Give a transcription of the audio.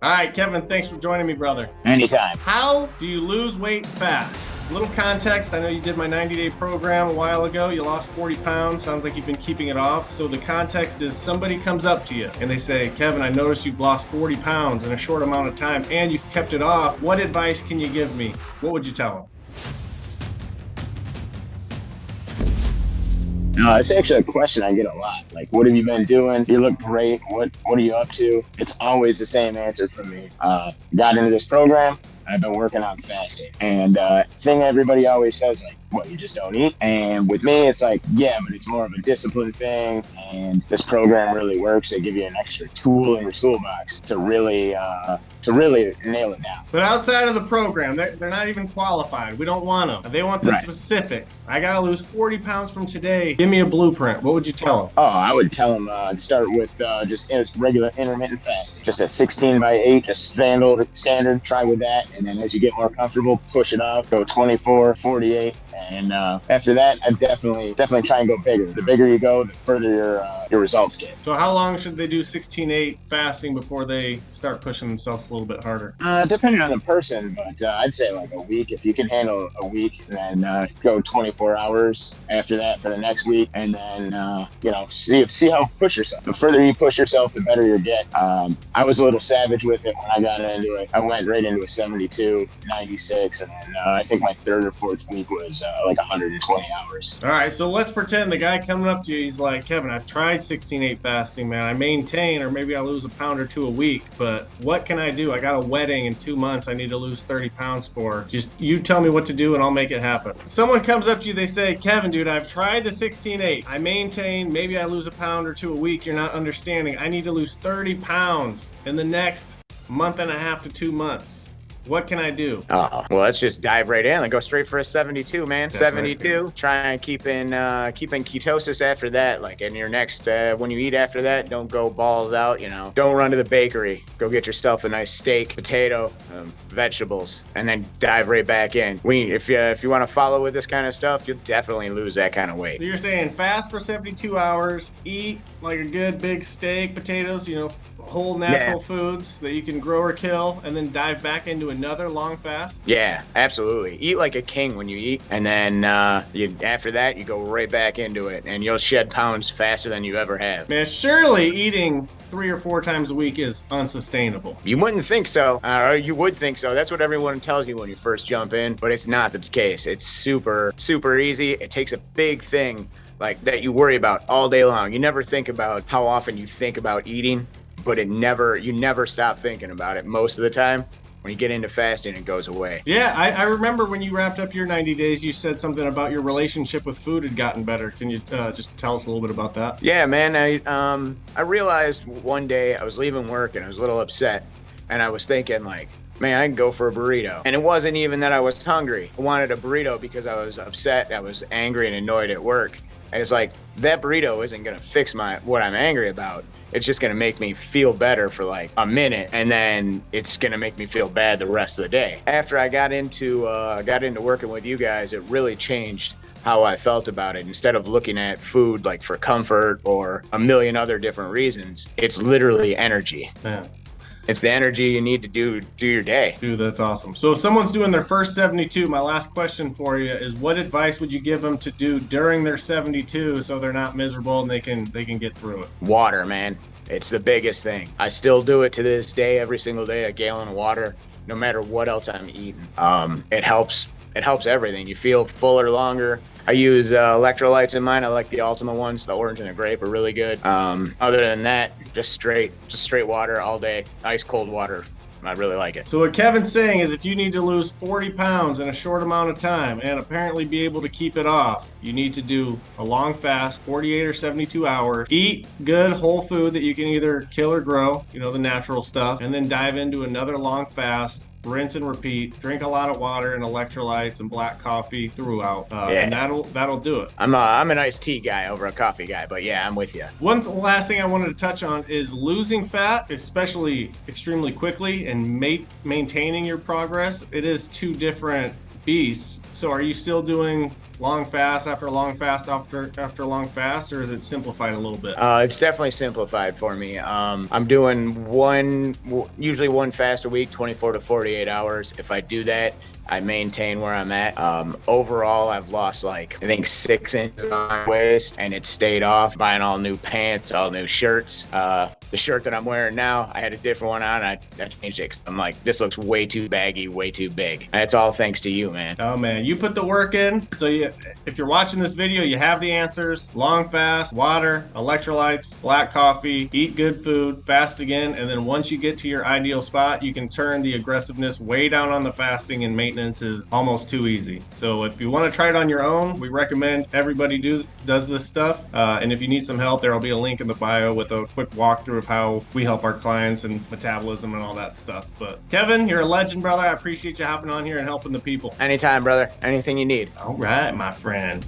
All right, Kevin, thanks for joining me, brother. Anytime. How do you lose weight fast? A little context, I know you did my 90-day program a while ago. You lost 40 pounds. Sounds like you've been keeping it off. So the context is somebody comes up to you and they say, Kevin, I noticed you've lost 40 pounds in a short amount of time and you've kept it off. What advice can you give me? What would you tell them? No, it's actually a question I get a lot. Like, what have you been doing? You look great. What are you up to? It's always the same answer from me. Got into this program. I've been working on fasting. And thing everybody always says, like, what, you just don't eat? And with me, it's like, yeah, but it's more of a discipline thing. And this program really works. They give you an extra tool in your toolbox to really nail it down. But outside of the program, they're not even qualified. We don't want them. They want the specifics. I got to lose 40 pounds from today. Give me a blueprint. What would you tell them? Oh, I would tell them start with just regular intermittent fasting. Just a 16/8, just standard. Try with that. And then as you get more comfortable, push it up. Go 24, 48. And after that, I definitely try and go bigger. The bigger you go, the further your results get. So how long should they do 16/8 fasting before they start pushing themselves a little bit harder? Depending on the person, but I'd say like a week. If you can handle a week, then go 24 hours after that for the next week, and then see how push yourself. The further you push yourself, the better you get. I was a little savage with it when I got into it. I went right into a 72, 96, and then I think my third or fourth week was like 120 hours. All right, so let's pretend the guy coming up to you, he's like, Kevin, I've tried 16/8 fasting, man. I maintain, or maybe I lose a pound or two a week, but what can I do? I got a wedding in 2 months I need to lose 30 pounds for. Just you tell me what to do and I'll make it happen. Someone comes up to you, they say, Kevin, dude, I've tried the 16/8. I maintain, maybe I lose a pound or two a week. You're not understanding. I need to lose 30 pounds in the next month and a half to 2 months. What can I do? Oh, well, let's just dive right in and go straight for a 72, man. That's 72. Right. Try and keep in ketosis after that. Like in your next, when you eat after that, don't go balls out. Don't run to the bakery. Go get yourself a nice steak, potato, vegetables, and then dive right back in. If you want to follow with this kind of stuff, you'll definitely lose that kind of weight. So you're saying fast for 72 hours, eat like a good big steak, potatoes, whole natural foods that you can grow or kill, and then dive back into another long fast? Yeah, absolutely. Eat like a king when you eat, and then after that, you go right back into it, and you'll shed pounds faster than you ever have. Man, surely eating 3 or 4 times a week is unsustainable. You wouldn't think so, or you would think so. That's what everyone tells you when you first jump in, but it's not the case. It's super, super easy. It takes a big thing like that you worry about all day long. You never think about how often you think about eating, but you never stop thinking about it. Most of the time, when you get into fasting, it goes away. Yeah, I remember when you wrapped up your 90 days, you said something about your relationship with food had gotten better. Can you just tell us a little bit about that? Yeah, man, I realized one day I was leaving work and I was a little upset, and I was thinking like, man, I can go for a burrito. And it wasn't even that I was hungry. I wanted a burrito because I was upset, I was angry and annoyed at work. And it's like, that burrito isn't gonna fix what I'm angry about. It's just gonna make me feel better for like a minute, and then it's gonna make me feel bad the rest of the day. After I got into working with you guys, it really changed how I felt about it. Instead of looking at food like for comfort or a million other different reasons, it's literally energy. Yeah. It's the energy you need to do your day. Dude, that's awesome. So if someone's doing their first 72, my last question for you is, what advice would you give them to do during their 72 so they're not miserable and they can get through it? Water, man. It's the biggest thing. I still do it to this day, every single day, a gallon of water, no matter what else I'm eating. It helps everything. You feel fuller longer. I use electrolytes in mine. I like the Ultima ones. The orange and the grape are really good. Other than that, just straight water all day. Ice cold water. I really like it. So what Kevin's saying is, if you need to lose 40 pounds in a short amount of time and apparently be able to keep it off, you need to do a long fast, 48 or 72 hours. Eat good whole food that you can either kill or grow, the natural stuff, and then dive into another long fast. Rinse and repeat. Drink a lot of water and electrolytes and black coffee throughout, and that'll do it. I'm an iced tea guy over a coffee guy, but yeah, I'm with you. One last thing I wanted to touch on is losing fat, especially extremely quickly, and maintaining your progress. It is two different beasts. So are you still doing long fast after long fast after long fast, or is it simplified a little bit? It's definitely simplified for me. I'm doing usually one fast a week, 24 to 48 hours. If I do that, I maintain where I'm at. Overall, I've lost like, I think 6 inches on my waist, and it stayed off. Buying all new pants, all new shirts. The shirt that I'm wearing now, I had a different one on. I changed it. I'm like, this looks way too baggy, way too big. And it's all thanks to you, man. Oh man, you put the work in. So if you're watching this video, you have the answers. Long fast, water, electrolytes, black coffee, eat good food, fast again, and then once you get to your ideal spot, you can turn the aggressiveness way down on the fasting, and maintenance is almost too easy. So if you want to try it on your own, we recommend everybody does this stuff. And if you need some help, there'll be a link in the bio with a quick walkthrough of how we help our clients and metabolism and all that stuff. But Kevin, you're a legend, brother. I appreciate you hopping on here and helping the people. Anytime, brother. Anything you need. All right, my friend.